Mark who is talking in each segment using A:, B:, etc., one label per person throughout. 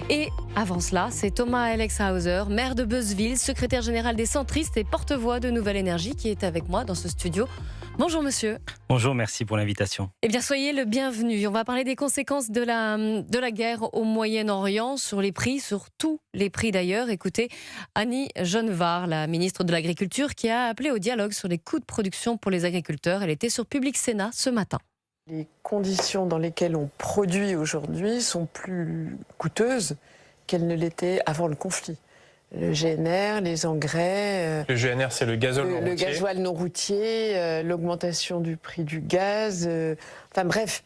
A: Et avant cela, c'est Thomas Alexhauser, maire de Beuzeville, secrétaire général des centristes et porte-voix de Nouvelle Énergie qui est avec moi dans ce studio. Bonjour monsieur.
B: Bonjour, merci pour l'invitation.
A: Eh bien, soyez le bienvenu. On va parler des conséquences de la guerre au Moyen-Orient sur les prix, sur tous les prix d'ailleurs. Écoutez, Annie Genevard, la ministre de l'Agriculture, qui a appelé au dialogue sur les coûts de production pour les agriculteurs. Elle était sur Public Sénat ce matin.
C: Les conditions dans lesquelles on produit aujourd'hui sont plus coûteuses qu'elles ne l'étaient avant le conflit. Le GNR, les engrais...
D: Le GNR, c'est le gazole non routier.
C: Le gasoil non routier, l'augmentation du prix du gaz... enfin bref,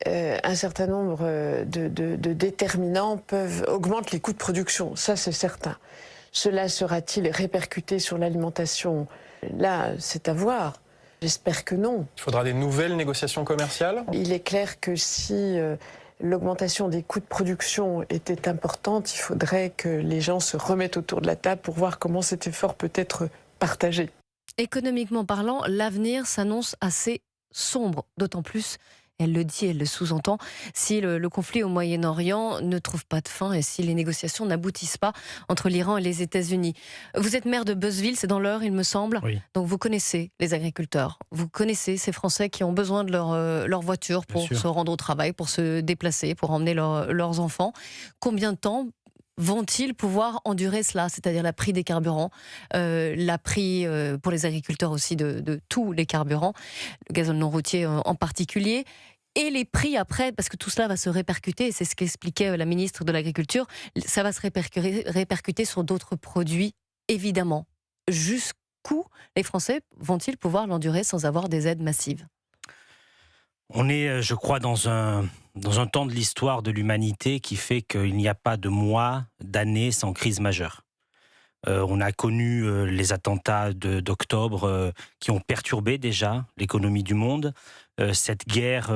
C: un certain nombre de déterminants augmentent les coûts de production. Ça, c'est certain. Cela sera-t-il répercuté sur l'alimentation? Là, c'est à voir. J'espère que non.
D: Il faudra des nouvelles négociations commerciales?
C: Il est clair que si l'augmentation des coûts de production était importante, il faudrait que les gens se remettent autour de la table pour voir comment cet effort peut être partagé.
A: Économiquement parlant, l'avenir s'annonce assez sombre, d'autant plus, elle le dit, elle le sous-entend, si le conflit au Moyen-Orient ne trouve pas de fin et si les négociations n'aboutissent pas entre l'Iran et les États-Unis. Vous êtes maire de Beuzeville, c'est dans l'Eure, il me semble.
B: Oui.
A: Donc vous connaissez les agriculteurs, vous connaissez ces Français qui ont besoin de leur voiture pour se rendre au travail, pour se déplacer, pour emmener leurs enfants. Combien de temps vont-ils pouvoir endurer cela, c'est-à-dire la prix des carburants, la prix pour les agriculteurs aussi de tous les carburants, le gazole non routier en particulier, et les prix après, parce que tout cela va se répercuter, et c'est ce qu'expliquait la ministre de l'Agriculture, ça va se répercuter sur d'autres produits, évidemment. Jusqu'où les Français vont-ils pouvoir l'endurer sans avoir des aides massives ?
B: On est, je crois, dans un temps de l'histoire de l'humanité qui fait qu'il n'y a pas de mois, d'années sans crise majeure. On a connu les attentats d'octobre qui ont perturbé déjà l'économie du monde. Cette guerre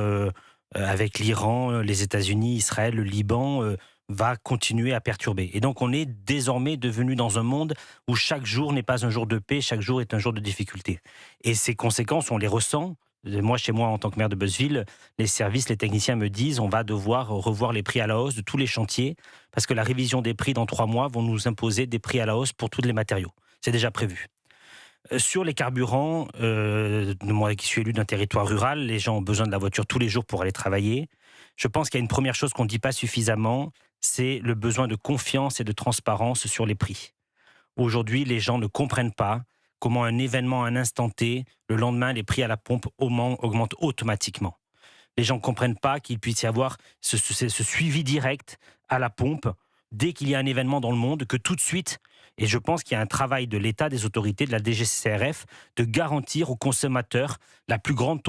B: avec l'Iran, les États-Unis, Israël, le Liban va continuer à perturber. Et donc on est désormais devenu dans un monde où chaque jour n'est pas un jour de paix, chaque jour est un jour de difficulté. Et ces conséquences, on les ressent. Moi, chez moi, en tant que maire de Beuzeville, les services, les techniciens me disent on va devoir revoir les prix à la hausse de tous les chantiers parce que la révision des prix dans 3 mois vont nous imposer des prix à la hausse pour tous les matériaux. C'est déjà prévu. Sur les carburants, moi qui suis élu d'un territoire rural, les gens ont besoin de la voiture tous les jours pour aller travailler. Je pense qu'il y a une première chose qu'on ne dit pas suffisamment, c'est le besoin de confiance et de transparence sur les prix. Aujourd'hui, les gens ne comprennent pas comment un événement à un instant T, le lendemain, les prix à la pompe augmentent automatiquement. Les gens ne comprennent pas qu'il puisse y avoir ce suivi direct à la pompe dès qu'il y a un événement dans le monde, que tout de suite, et je pense qu'il y a un travail de l'État, des autorités, de la DGCCRF, de garantir aux consommateurs la plus grande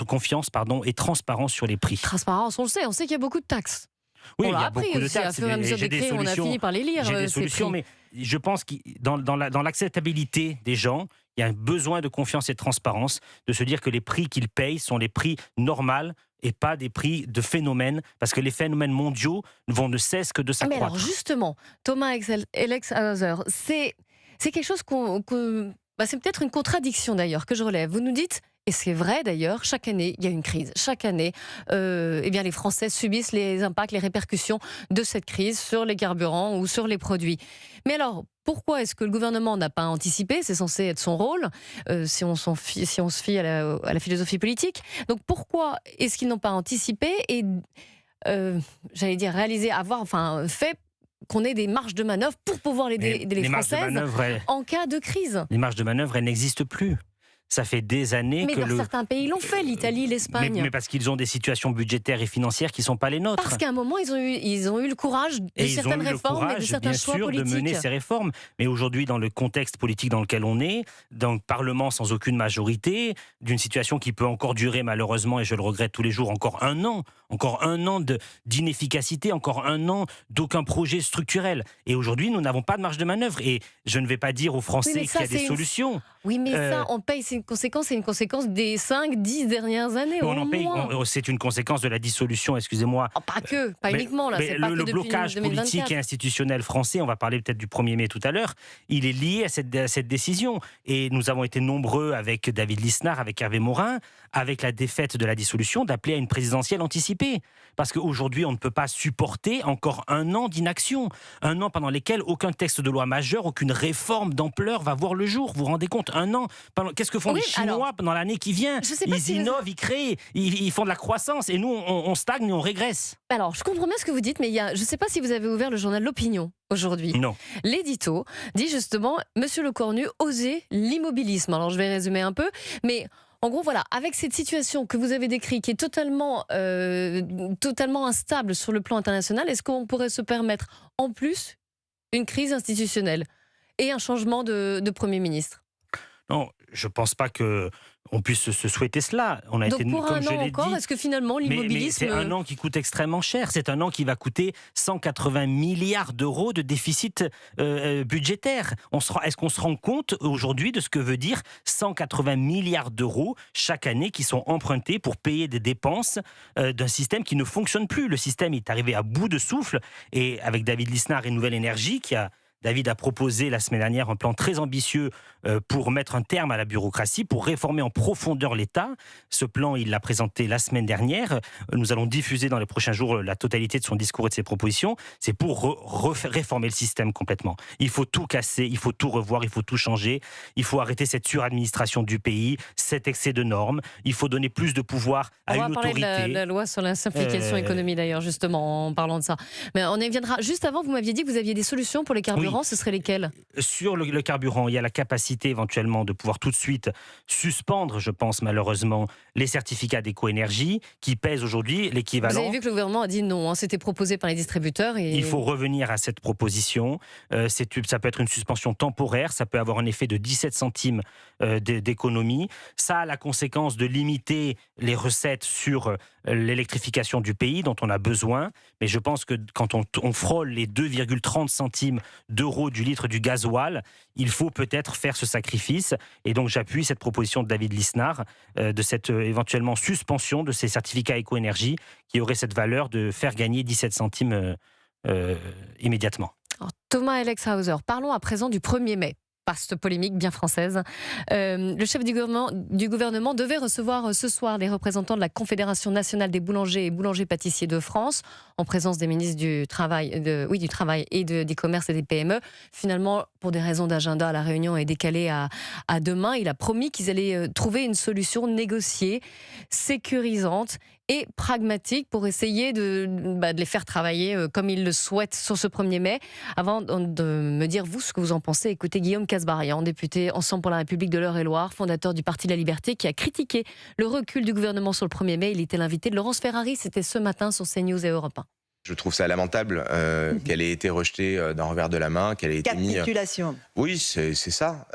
B: confiance et transparence sur les prix.
A: Transparence, on le sait, on sait qu'il y a beaucoup de taxes.
B: Oui,
A: on
B: il y
A: l'a
B: a
A: appris
B: beaucoup de
A: aussi, à
B: taxes.
A: fur et à mesure des prix, on a fini par les lire.
B: J'ai des solutions, mais je pense que dans l'acceptabilité des gens, il y a un besoin de confiance et de transparence, de se dire que les prix qu'ils payent sont les prix normaux et pas des prix de phénomènes, parce que les phénomènes mondiaux ne cessent que de s'accroître.
A: Mais alors justement, Thomas Alexhauser, c'est quelque chose c'est peut-être une contradiction d'ailleurs que je relève. Vous nous dites, et c'est vrai d'ailleurs, chaque année, il y a une crise. Chaque année, les Français subissent les impacts, les répercussions de cette crise sur les carburants ou sur les produits. Mais alors, pourquoi est-ce que le gouvernement n'a pas anticipé? C'est censé être son rôle, si on se fie à la philosophie politique. Donc pourquoi est-ce qu'ils n'ont pas anticipé et, fait qu'on ait des marges de manœuvre pour pouvoir aider les Françaises en cas de crise?
B: Les marges de manœuvre, elles n'existent plus. Ça fait des années
A: mais certains pays l'ont fait, l'Italie, l'Espagne.
B: Mais parce qu'ils ont des situations budgétaires et financières qui ne sont pas les nôtres.
A: Parce qu'à un moment, ils ont eu le courage de certaines réformes et de certains choix politiques.
B: De mener ces réformes. Mais aujourd'hui, dans le contexte politique dans lequel on est, dans le Parlement sans aucune majorité, d'une situation qui peut encore durer malheureusement, et je le regrette tous les jours, encore un an d'inefficacité, encore un an d'aucun projet structurel. Et aujourd'hui, nous n'avons pas de marge de manœuvre. Et je ne vais pas dire aux Français qu'il y a des solutions.
A: Oui, mais ça, on paye, c'est une conséquence des 5-10 dernières années.
B: C'est une conséquence de la dissolution, excusez-moi.
A: Oh, pas uniquement, là. C'est pas
B: le
A: que
B: blocage
A: 2024.
B: politique et institutionnel français, on va parler peut-être du 1er mai tout à l'heure, il est lié à cette décision. Et nous avons été nombreux avec David Lisnard, avec Hervé Morin, avec la défaite de la dissolution, d'appeler à une présidentielle anticipée. Parce qu'aujourd'hui, on ne peut pas supporter encore un an d'inaction. Un an pendant lequel aucun texte de loi majeur, aucune réforme d'ampleur va voir le jour. Vous vous rendez compte? Un an. Qu'est-ce que font les Chinois pendant l'année qui vient? Ils innovent, ils créent, ils font de la croissance. Et nous, on stagne et on régresse.
A: Alors, je comprends bien ce que vous dites, mais je ne sais pas si vous avez ouvert le journal L'Opinion aujourd'hui.
B: Non.
A: L'édito dit justement, Monsieur Lecornu, osez l'immobilisme. Alors, je vais résumer un peu, mais... En gros, voilà, avec cette situation que vous avez décrite, qui est totalement instable sur le plan international, est-ce qu'on pourrait se permettre, en plus, une crise institutionnelle et un changement de Premier ministre?
B: Non, je ne pense pas qu'on puisse se souhaiter cela.
A: Donc pour un an encore, est-ce que finalement l'immobilisme...
B: Mais c'est un an qui coûte extrêmement cher. C'est un an qui va coûter 180 milliards d'euros de déficit budgétaire. Est-ce qu'on se rend compte aujourd'hui de ce que veut dire 180 milliards d'euros chaque année qui sont empruntés pour payer des dépenses d'un système qui ne fonctionne plus? Le système est arrivé à bout de souffle. Et avec David Lisnard et Nouvelle Énergie, David a proposé la semaine dernière un plan très ambitieux pour mettre un terme à la bureaucratie, pour réformer en profondeur l'État. Ce plan, il l'a présenté la semaine dernière. Nous allons diffuser dans les prochains jours la totalité de son discours et de ses propositions. C'est pour réformer le système complètement. Il faut tout casser, il faut tout revoir, il faut tout changer. Il faut arrêter cette suradministration du pays, cet excès de normes. Il faut donner plus de pouvoir à une autorité.
A: On va parler de la loi sur la simplification économie d'ailleurs, justement, en parlant de ça. Mais on y viendra. Juste avant, vous m'aviez dit que vous aviez des solutions pour les carburants. Ce seraient lesquels?
B: Sur le carburant, il y a la capacité éventuellement de pouvoir tout de suite suspendre, je pense malheureusement, les certificats d'éco-énergie qui pèsent aujourd'hui l'équivalent.
A: Vous avez vu que le gouvernement a dit non, c'était proposé par les distributeurs.
B: Il faut revenir à cette proposition. Ça peut être une suspension temporaire, ça peut avoir un effet de 17 centimes d'économie. Ça a la conséquence de limiter les recettes sur l'électrification du pays dont on a besoin. Mais je pense que quand on frôle les 2,30 centimes d'euros du litre du gasoil, il faut peut-être faire ce sacrifice. Et donc j'appuie cette proposition de David Lisnard de cette éventuellement suspension de ces certificats éco-énergie qui aurait cette valeur de faire gagner 17 centimes immédiatement.
A: Alors, Thomas Elexhauser, parlons à présent du 1er mai. Vaste polémique bien française. Le chef du gouvernement devait recevoir ce soir les représentants de la Confédération nationale des boulangers et boulangers-pâtissiers de France, en présence des ministres du Travail et du Commerce et des PME. Finalement, pour des raisons d'agenda, la réunion est décalée à demain. Il a promis qu'ils allaient trouver une solution négociée, sécurisante et pragmatique pour essayer de les faire travailler comme ils le souhaitent sur ce 1er mai. Avant de me dire, vous, ce que vous en pensez, écoutez Guillaume Kasbarian, député Ensemble pour la République de l'Eure-et-Loire, fondateur du Parti de la Liberté, qui a critiqué le recul du gouvernement sur le 1er mai. Il était l'invité de Laurence Ferrari, c'était ce matin sur CNews et Europe 1.
E: Je trouve ça lamentable qu'elle ait été rejetée d'un revers de la main, qu'elle ait été mise...
F: Capitulation.
E: Oui, c'est ça.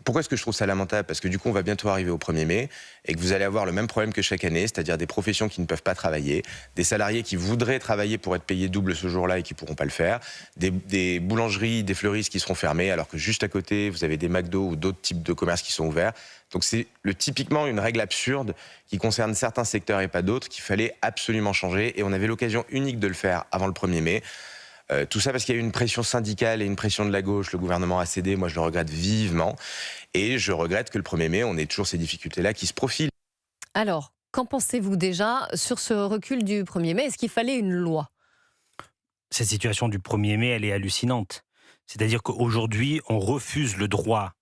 E: Pourquoi est-ce que je trouve ça lamentable? Parce que du coup, on va bientôt arriver au 1er mai et que vous allez avoir le même problème que chaque année, c'est-à-dire des professions qui ne peuvent pas travailler, des salariés qui voudraient travailler pour être payés double ce jour-là et qui ne pourront pas le faire, des boulangeries, des fleuristes qui seront fermées, alors que juste à côté, vous avez des McDo ou d'autres types de commerces qui sont ouverts. Donc c'est typiquement une règle absurde qui concerne certains secteurs et pas d'autres, qu'il fallait absolument changer. Et on avait l'occasion unique de le faire avant le 1er mai. Tout ça parce qu'il y a eu une pression syndicale et une pression de la gauche. Le gouvernement a cédé, moi je le regrette vivement. Et je regrette que le 1er mai, on ait toujours ces difficultés-là qui se profilent.
A: Alors, qu'en pensez-vous déjà sur ce recul du 1er mai? Est-ce qu'il fallait une loi?
B: Cette situation du 1er mai, elle est hallucinante. C'est-à-dire qu'aujourd'hui, on refuse le droit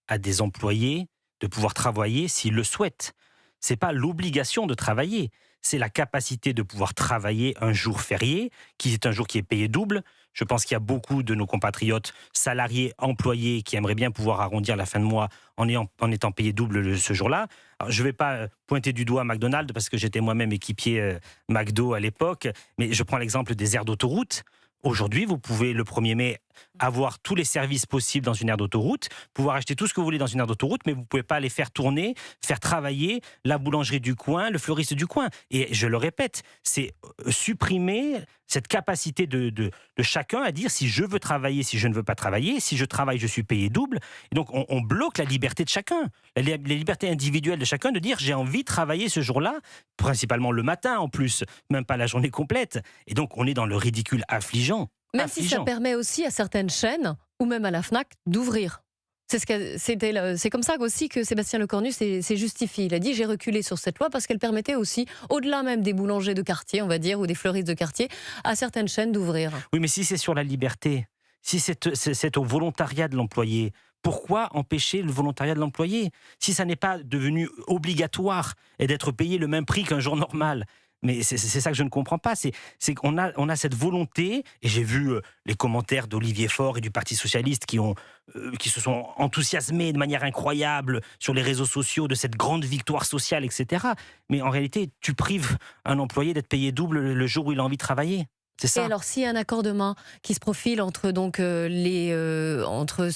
B: à des employés de pouvoir travailler s'ils le souhaitent. Ce n'est pas l'obligation de travailler, c'est la capacité de pouvoir travailler un jour férié, qui est un jour qui est payé double. Je pense qu'il y a beaucoup de nos compatriotes salariés, employés, qui aimeraient bien pouvoir arrondir la fin de mois en étant payés double ce jour-là. Alors, je ne vais pas pointer du doigt McDonald's, parce que j'étais moi-même équipier McDo à l'époque, mais je prends l'exemple des aires d'autoroute. Aujourd'hui, vous pouvez, le 1er mai, avoir tous les services possibles dans une aire d'autoroute, pouvoir acheter tout ce que vous voulez dans une aire d'autoroute, mais vous ne pouvez pas les faire tourner, faire travailler la boulangerie du coin, le fleuriste du coin. Et je le répète, c'est supprimer cette capacité de chacun à dire si je veux travailler, si je ne veux pas travailler, si je travaille, je suis payé double. Et donc on bloque la liberté de chacun, la liberté individuelle de chacun de dire j'ai envie de travailler ce jour-là, principalement le matin en plus, même pas la journée complète. Et donc on est dans le ridicule affligeant.
A: Même si ça permet aussi à certaines chaînes, ou même à la FNAC, d'ouvrir. C'est comme ça aussi que Sébastien Lecornu s'est justifié. Il a dit j'ai reculé sur cette loi parce qu'elle permettait aussi, au-delà même des boulangers de quartier, on va dire, ou des fleuristes de quartier, à certaines chaînes d'ouvrir.
B: Oui, mais si c'est sur la liberté, si c'est au volontariat de l'employé, pourquoi empêcher le volontariat de l'employé? Si ça n'est pas devenu obligatoire et d'être payé le même prix qu'un jour normal. Mais c'est ça que je ne comprends pas, c'est qu'on a cette volonté, et j'ai vu les commentaires d'Olivier Faure et du Parti Socialiste qui se sont enthousiasmés de manière incroyable sur les réseaux sociaux de cette grande victoire sociale, etc. Mais en réalité, tu prives un employé d'être payé double le jour où il a envie de travailler. C'est ça.
A: Et alors, s'il y a un accord demain qui se profile entre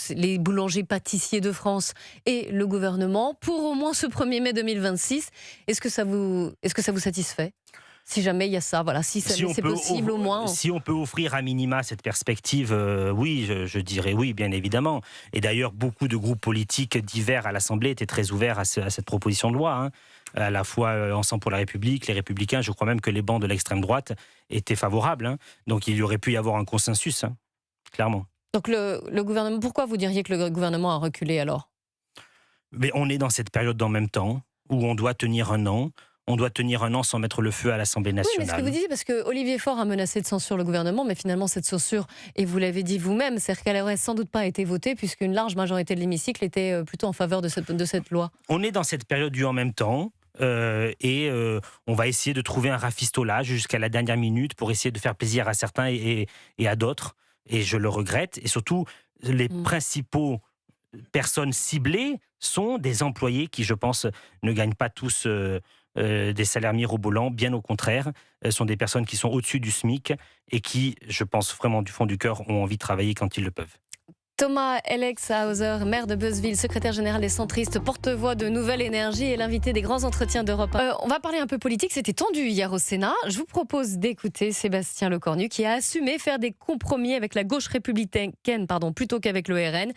A: les boulangers pâtissiers de France et le gouvernement pour au moins ce 1er mai 2026, est-ce que ça vous satisfait ? Si jamais il y a ça, voilà, si c'est possible au moins.
B: Si on peut offrir à minima cette perspective, oui, je dirais oui, bien évidemment. Et d'ailleurs, beaucoup de groupes politiques divers à l'Assemblée étaient très ouverts à cette proposition de loi. Hein. À la fois Ensemble pour la République, les Républicains, je crois même que les bancs de l'extrême droite étaient favorables. Hein. Donc il y aurait pu y avoir un consensus, hein, clairement.
A: Donc le gouvernement, pourquoi vous diriez que le gouvernement a reculé alors ?
B: Mais on est dans cette période en même temps où on doit tenir un an. On doit tenir un an sans mettre le feu à l'Assemblée nationale.
A: Oui, mais ce que vous disiez, parce que Olivier Faure a menacé de censure le gouvernement, mais finalement cette censure, et vous l'avez dit vous-même, c'est-à-dire qu'elle n'aurait sans doute pas été votée, puisqu'une large majorité de l'hémicycle était plutôt en faveur de cette loi. On
B: est dans cette période du en même temps. On va essayer de trouver un rafistolage jusqu'à la dernière minute pour essayer de faire plaisir à certains et à d'autres. Et je le regrette. Et surtout, les principaux personnes ciblées sont des employés qui, je pense, ne gagnent pas tous des salaires mirobolants. Bien au contraire, sont des personnes qui sont au-dessus du SMIC et qui, je pense vraiment du fond du cœur, ont envie de travailler quand ils le peuvent.
A: Thomas Alex-Hauser, maire de Beuzeville, secrétaire général des centristes, porte-voix de Nouvelle Énergie et l'invité des grands entretiens d'Europe 1. On va parler un peu politique, c'était tendu hier au Sénat. Je vous propose d'écouter Sébastien Lecornu qui a assumé faire des compromis avec la gauche républicaine plutôt qu'avec le RN.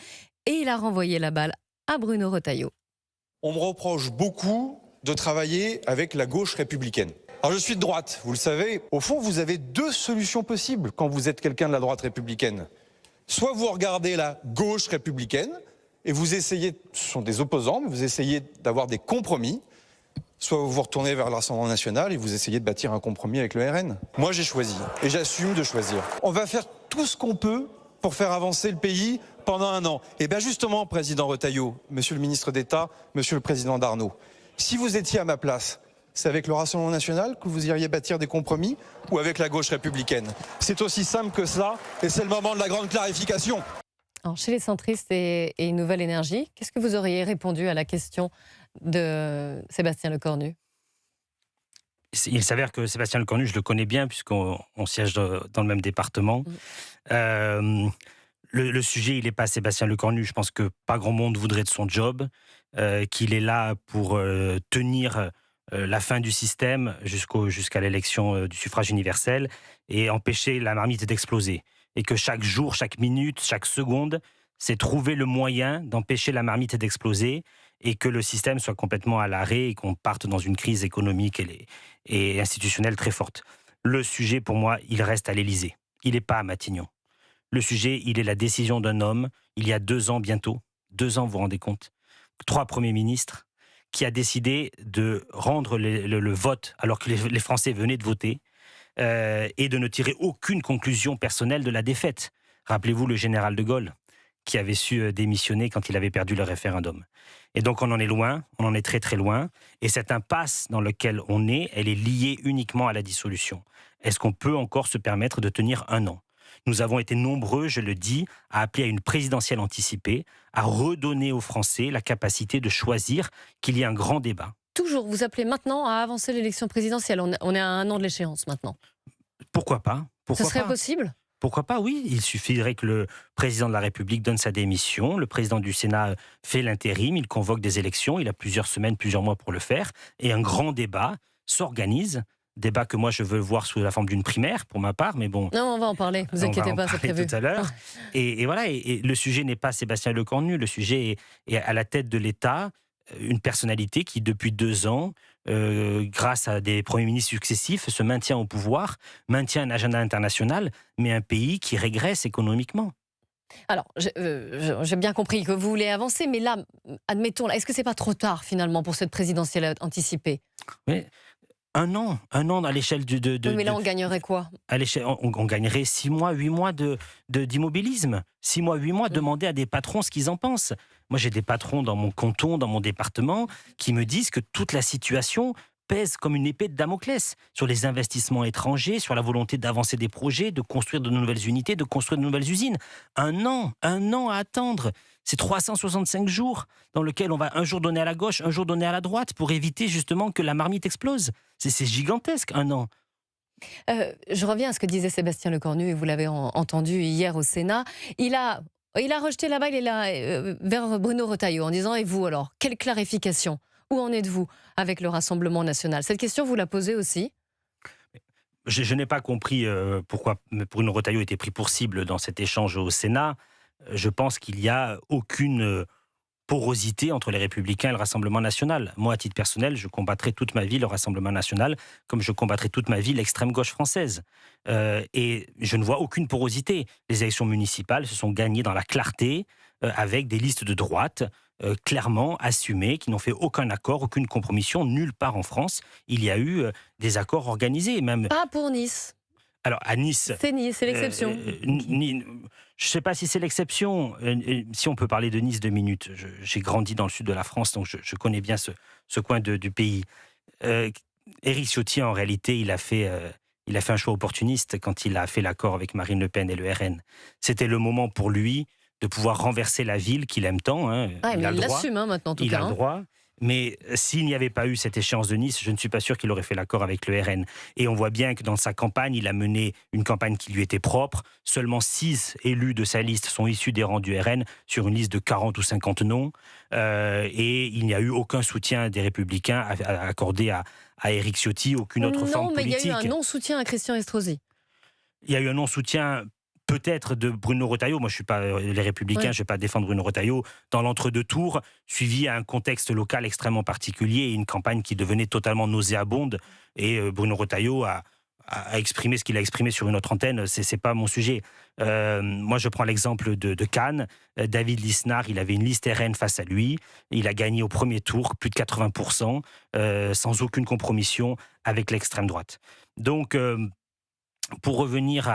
A: Et il a renvoyé la balle à Bruno Retailleau.
F: On me reproche beaucoup de travailler avec la gauche républicaine. Alors je suis de droite, vous le savez. Au fond, vous avez deux solutions possibles quand vous êtes quelqu'un de la droite républicaine. Soit vous regardez la gauche républicaine et vous essayez, ce sont des opposants, mais vous essayez d'avoir des compromis. Soit vous vous retournez vers l'Assemblée nationale et vous essayez de bâtir un compromis avec le RN. Moi j'ai choisi et j'assume de choisir. On va faire tout ce qu'on peut pour faire avancer le pays pendant un an. Et bien justement, Président Retailleau, Monsieur le ministre d'État, Monsieur le Président Darnaud, si vous étiez à ma place, c'est avec le Rassemblement national que vous iriez bâtir des compromis ou avec la gauche républicaine? C'est aussi simple que cela et c'est le moment de la grande clarification.
A: Alors, chez les centristes et Nouvelle Énergie, qu'est-ce que vous auriez répondu à la question de Sébastien Lecornu?
B: Il s'avère que Sébastien Lecornu, je le connais bien puisqu'on siège dans le même département. Le sujet, il n'est pas Sébastien Lecornu. Je pense que pas grand monde voudrait de son job, qu'il est là pour tenir la fin du système jusqu'à l'élection du suffrage universel et empêcher la marmite d'exploser. Et que chaque jour, chaque minute, chaque seconde, c'est trouver le moyen d'empêcher la marmite d'exploser et que le système soit complètement à l'arrêt et qu'on parte dans une crise économique et institutionnelle très forte. Le sujet, pour moi, il reste à l'Élysée. Il n'est pas à Matignon. Le sujet, il est la décision d'un homme, il y a 2 ans bientôt, 2 ans, vous vous rendez compte, 3 premiers ministres, qui a décidé de rendre le vote alors que les Français venaient de voter et de ne tirer aucune conclusion personnelle de la défaite. Rappelez-vous le général de Gaulle qui avait su démissionner quand il avait perdu le référendum. Et donc on en est loin, on en est très très loin, et cette impasse dans laquelle on est, elle est liée uniquement à la dissolution. Est-ce qu'on peut encore se permettre de tenir 1 an ? Nous avons été nombreux, je le dis, à appeler à une présidentielle anticipée, à redonner aux Français la capacité de choisir, qu'il y ait un grand débat.
A: Toujours, vous appelez maintenant à avancer l'élection présidentielle. On est à 1 an de l'échéance maintenant.
B: Pourquoi pas ?
A: Ce serait possible ?
B: Pourquoi pas, oui. Il suffirait que le président de la République donne sa démission, le président du Sénat fait l'intérim, il convoque des élections, il a plusieurs semaines, plusieurs mois pour le faire, et un grand débat s'organise. Débat que moi je veux voir sous la forme d'une primaire pour ma part, mais bon.
A: Non, on va en parler, vous inquiétez pas, c'est prévu.
B: Tout à l'heure. Et voilà, et le sujet n'est pas Sébastien Lecornu, le sujet est à la tête de l'État, une personnalité qui depuis 2 ans, grâce à des premiers ministres successifs, se maintient au pouvoir, maintient un agenda international, mais un pays qui régresse économiquement.
A: Alors, j'ai bien compris que vous voulez avancer, mais là, admettons, est-ce que c'est pas trop tard finalement pour cette présidentielle anticipée?
B: Oui. Un an à l'échelle
A: Oui, mais là, on gagnerait quoi?
B: À l'échelle, on gagnerait 6 mois, 8 mois d'immobilisme. 6 mois, 8 mois, demander à des patrons ce qu'ils en pensent. Moi, j'ai des patrons dans mon canton, dans mon département, qui me disent que toute la situation pèse comme une épée de Damoclès sur les investissements étrangers, sur la volonté d'avancer des projets, de construire de nouvelles unités, de construire de nouvelles usines. Un an à attendre. C'est 365 jours dans lesquels on va un jour donner à la gauche, un jour donner à la droite pour éviter justement que la marmite explose. C'est gigantesque, un an.
A: Je reviens à ce que disait Sébastien Lecornu, et vous l'avez entendu hier au Sénat. Il a rejeté la balle vers Bruno Retailleau en disant « Et vous alors, quelle clarification? Où en êtes-vous avec le Rassemblement national ?» Cette question, vous la posez aussi?
B: Je n'ai pas compris pourquoi Bruno Retailleau était pris pour cible dans cet échange au Sénat. Je pense qu'il n'y a aucune porosité entre les Républicains et le Rassemblement national. Moi, à titre personnel, je combattrai toute ma vie le Rassemblement national, comme je combattrai toute ma vie l'extrême gauche française. Et je ne vois aucune porosité. Les élections municipales se sont gagnées dans la clarté, avec des listes de droite clairement assumées, qui n'ont fait aucun accord, aucune compromission, nulle part en France. Il y a eu des accords organisés. Même...
A: Pas pour Nice.
B: Alors, à Nice...
A: C'est Nice, c'est l'exception.
B: Je ne sais pas si c'est l'exception. Si on peut parler de Nice 2 minutes. J'ai grandi dans le sud de la France, donc je connais bien ce coin du pays. Éric Ciotti, en réalité, il a fait un choix opportuniste quand il a fait l'accord avec Marine Le Pen et le RN. C'était le moment pour lui de pouvoir renverser la ville qu'il aime tant. Hein.
A: Ah, mais il l'assume maintenant, en tout cas.
B: Il a le droit. Mais s'il n'y avait pas eu cette échéance de Nice, je ne suis pas sûr qu'il aurait fait l'accord avec le RN. Et on voit bien que dans sa campagne, il a mené une campagne qui lui était propre. Seulement 6 élus de sa liste sont issus des rangs du RN sur une liste de 40 ou 50 noms. Et il n'y a eu aucun soutien des Républicains accordé à Éric Ciotti, aucune autre forme politique.
A: Non, mais il y a eu un non-soutien à Christian Estrosi.
B: Il y a eu un non-soutien peut-être de Bruno Retailleau. Moi, je ne suis pas les Républicains, je ne vais pas défendre Bruno Retailleau. Dans l'entre-deux tours, suivi à un contexte local extrêmement particulier et une campagne qui devenait totalement nauséabonde. Et Bruno Retailleau a exprimé ce qu'il a exprimé sur une autre antenne. Ce n'est pas mon sujet. Moi, je prends l'exemple de Cannes. David Lisnard, il avait une liste RN face à lui. Il a gagné au premier tour, plus de 80%, sans aucune compromission avec l'extrême droite. Donc, pour revenir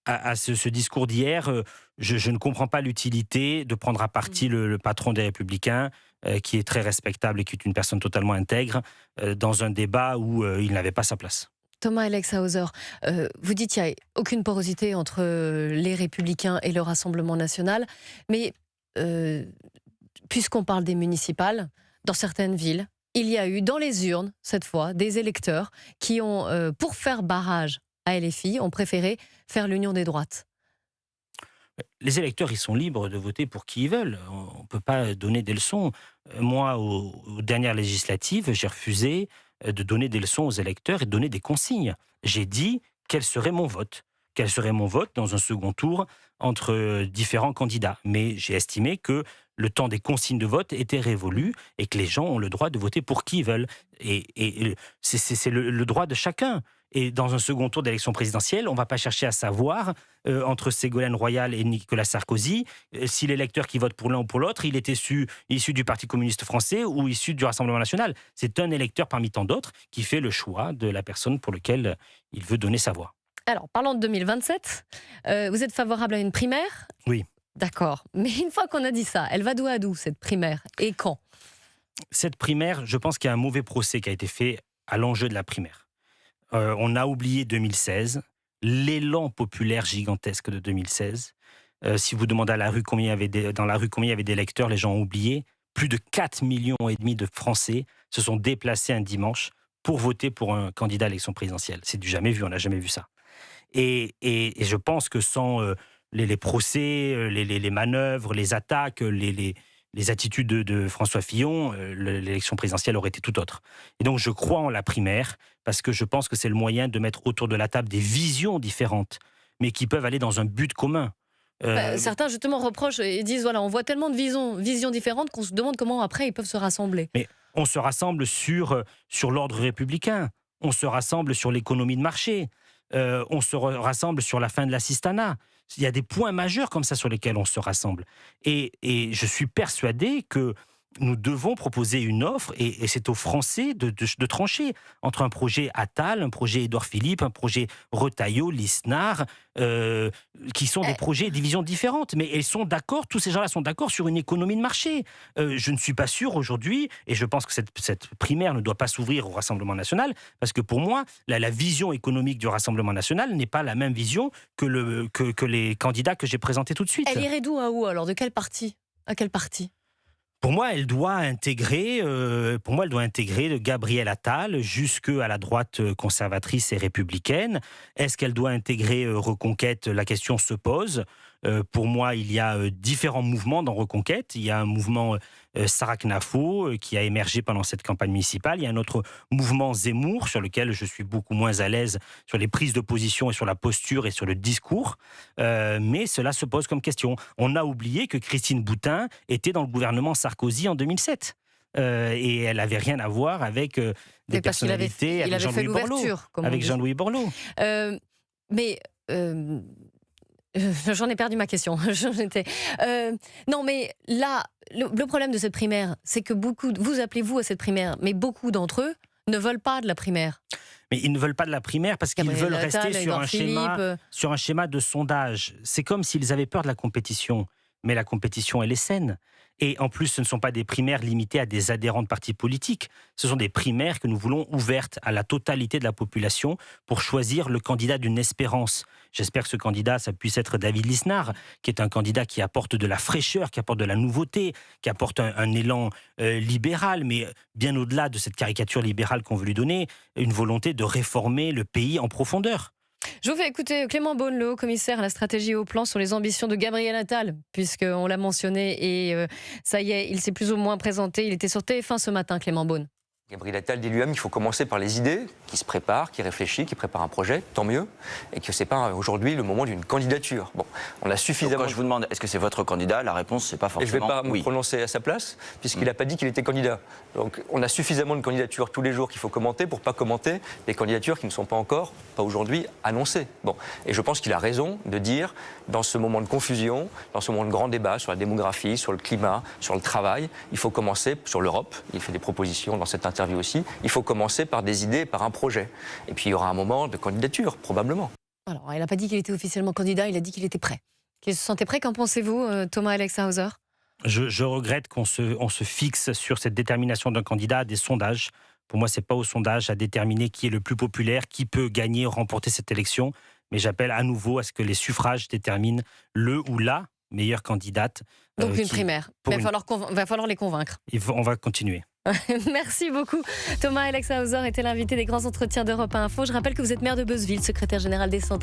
B: à ce discours d'hier, je ne comprends pas l'utilité de prendre à partie le patron des Républicains, qui est très respectable et qui est une personne totalement intègre, dans un débat où il n'avait pas sa place.
A: Thomas Ellexhauser, vous dites qu'il n'y a aucune porosité entre les Républicains et le Rassemblement national, mais puisqu'on parle des municipales, dans certaines villes, il y a eu dans les urnes, cette fois, des électeurs qui ont, pour faire barrage à LFI, ont préféré faire l'union des droites.
B: Les électeurs, ils sont libres de voter pour qui ils veulent. On ne peut pas donner des leçons. Moi, aux dernières législatives, j'ai refusé de donner des leçons aux électeurs et de donner des consignes. J'ai dit quel serait mon vote. Quel serait mon vote dans un second tour entre différents candidats. Mais j'ai estimé que le temps des consignes de vote était révolu et que les gens ont le droit de voter pour qui ils veulent. Et c'est le droit de chacun. Et dans un second tour d'élection présidentielle, on ne va pas chercher à savoir entre Ségolène Royal et Nicolas Sarkozy si l'électeur qui vote pour l'un ou pour l'autre, il est issu du Parti communiste français ou issu du Rassemblement national. C'est un électeur parmi tant d'autres qui fait le choix de la personne pour laquelle il veut donner sa voix.
A: Alors, parlons de 2027. Vous êtes favorable à une primaire ?
B: Oui.
A: D'accord. Mais une fois qu'on a dit ça, elle va d'où à d'où, cette primaire ? Et quand ?
B: Cette primaire, je pense qu'il y a un mauvais procès qui a été fait à l'enjeu de la primaire. On a oublié 2016, l'élan populaire gigantesque de 2016. Si vous demandez à la rue dans la rue combien il y avait d'électeurs, les gens ont oublié. Plus de 4,5 millions de Français se sont déplacés un dimanche pour voter pour un candidat à l'élection présidentielle. C'est du jamais vu, on n'a jamais vu ça. Et je pense que sans les procès, les manœuvres, les attaques, les attitudes de François Fillon, l'élection présidentielle aurait été tout autre. Et donc je crois en la primaire, parce que je pense que c'est le moyen de mettre autour de la table des visions différentes, mais qui peuvent aller dans un but commun.
A: Certains justement reprochent et disent voilà, on voit tellement de visions différentes qu'on se demande comment après ils peuvent se rassembler.
B: Mais on se rassemble sur l'ordre républicain, on se rassemble sur l'économie de marché, on se rassemble sur la fin de l'assistanat. Il y a des points majeurs comme ça sur lesquels on se rassemble. Et je suis persuadé que nous devons proposer une offre, et c'est aux Français de trancher entre un projet Attal, un projet Édouard Philippe, un projet Retailleau, Lisnard, qui sont des projets et des visions différentes. Mais ils sont d'accord, tous ces gens-là sont d'accord sur une économie de marché. Je ne suis pas sûr aujourd'hui, et je pense que cette primaire ne doit pas s'ouvrir au Rassemblement national, parce que pour moi, la vision économique du Rassemblement national n'est pas la même vision que les candidats que j'ai présentés tout de suite.
A: Elle irait d'où à où alors? De quel parti à quel parti?
B: Pour moi, elle doit intégrer de Gabriel Attal jusqu'à la droite conservatrice et républicaine. Est-ce qu'elle doit intégrer Reconquête? La question se pose. Pour moi, il y a différents mouvements dans Reconquête. Il y a un mouvement Sarah-Knafo qui a émergé pendant cette campagne municipale. Il y a un autre mouvement Zemmour sur lequel je suis beaucoup moins à l'aise sur les prises de position et sur la posture et sur le discours. Mais cela se pose comme question. On a oublié que Christine Boutin était dans le gouvernement Sarkozy en 2007. Et elle n'avait rien à voir avec des personnalités, avec Jean-Louis Borloo. Avec Jean-Louis Borloo.
A: Mais... j'en ai perdu ma question. Non, mais là, le problème de cette primaire, c'est que vous appelez-vous à cette primaire, mais beaucoup d'entre eux ne veulent pas de la primaire.
B: Mais ils ne veulent pas de la primaire parce qu'ils veulent rester sur un schéma de sondage. C'est comme s'ils avaient peur de la compétition. Mais la compétition, elle est saine. Et en plus, ce ne sont pas des primaires limitées à des adhérents de partis politiques. Ce sont des primaires que nous voulons ouvertes à la totalité de la population pour choisir le candidat d'une espérance. J'espère que ce candidat, ça puisse être David Lisnard, qui est un candidat qui apporte de la fraîcheur, qui apporte de la nouveauté, qui apporte un élan libéral, mais bien au-delà de cette caricature libérale qu'on veut lui donner, une volonté de réformer le pays en profondeur.
A: Je vous fais écouter Clément Beaune, le haut-commissaire à la stratégie et au plan sur les ambitions de Gabriel Attal, puisqu'on l'a mentionné et ça y est, il s'est plus ou moins présenté. Il était sur TF1 ce matin, Clément Beaune.
G: Gabriel Attal dit lui-même qu'il faut commencer par les idées, qui se préparent, qui réfléchit, qui prépare un projet, tant mieux, et que ce n'est pas aujourd'hui le moment d'une candidature. Bon, on a suffisamment...
H: Donc quand je vous demande, est-ce que c'est votre candidat? La réponse, c'est pas forcément...
G: Et je ne vais pas me prononcer à sa place, puisqu'il n'a pas dit qu'il était candidat. Donc on a suffisamment de candidatures tous les jours qu'il faut commenter pour ne pas commenter les candidatures qui ne sont pas encore, pas aujourd'hui, annoncées. Bon, et je pense qu'il a raison de dire, dans ce moment de confusion, dans ce moment de grand débat sur la démographie, sur le climat, sur le travail, il faut commencer sur l'Europe. Il fait des propositions dans cette interview aussi. Il faut commencer par des idées, par un projet. Et puis il y aura un moment de candidature, probablement.
A: Alors, il n'a pas dit qu'il était officiellement candidat, il a dit qu'il était prêt. Qu'il se sentait prêt, qu'en pensez-vous, Thomas Alexhauser?
B: Je regrette qu'on se fixe sur cette détermination d'un candidat à des sondages. Pour moi, ce n'est pas au sondage à déterminer qui est le plus populaire, qui peut gagner, remporter cette élection. Mais j'appelle à nouveau à ce que les suffrages déterminent le ou la meilleure candidate.
A: Donc une primaire. Il va falloir les convaincre.
B: On va continuer.
A: Merci beaucoup. Thomas Alexhauser était l'invité des grands entretiens d'Europe 1 Info. Je rappelle que vous êtes maire de Beuzeville, secrétaire général des centres.